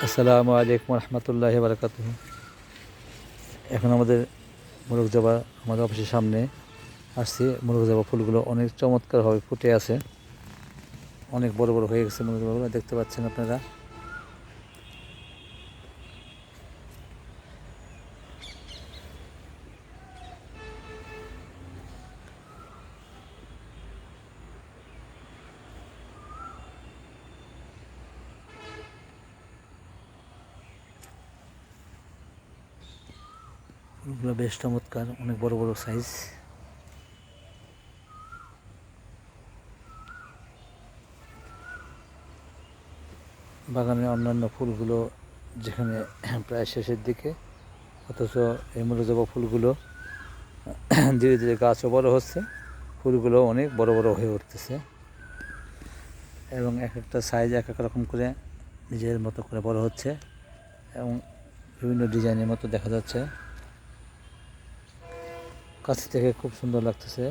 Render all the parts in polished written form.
আসসালামু আলাইকুম রহমতুল্লাহি বারাকাতুহু। এখন আমাদের মোরগ জবা আমাদের অফিসের সামনে আসছি। মোরগ জবা ফুলগুলো অনেক চমৎকারভাবে ফুটে আছে, অনেক বড় বড় হয়ে গেছে মোরগ জবাগুলো, দেখতে পাচ্ছেন আপনারা। ফুলগুলো বেশ চমৎকার, অনেক বড় বড় সাইজ। বাগানের অন্যান্য ফুলগুলো যেখানে প্রায় শেষের দিকে, অথচ এই মোরগ জবা ফুলগুলো ধীরে ধীরে গাছও বড় হচ্ছে, ফুলগুলো অনেক বড় বড় হয়ে উঠতেছে এবং এক একটা সাইজ এক এক রকম করে নিজের মতো করে বড় হচ্ছে এবং বিভিন্ন ডিজাইনের মতো দেখা যাচ্ছে। কাছ থেকে খুব সুন্দর লাগতেছে।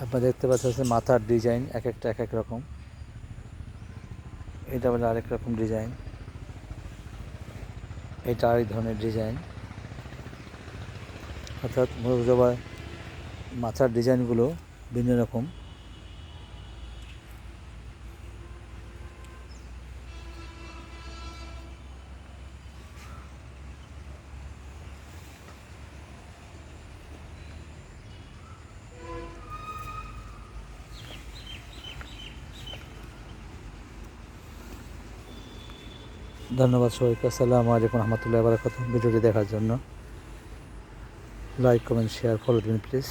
আপনারা দেখতে পাচ্ছেন মাথার ডিজাইন এক একটা এক এক রকম। এটা বলে আরেক রকম ডিজাইন, এটা আরেক ধরনের ডিজাইন। অর্থাৎ মোরগ জবার মাথার ডিজাইনগুলো ভিন্ন রকম। ধন্যবাদ সবাইকে। আসসালামু আলাইকুম রহমতুল্লাহি ওয়া বারাকাতুহু। ভিডিওটি দেখার জন্য লাইক, কমেন্ট, শেয়ার, ফলো দিন প্লিজ।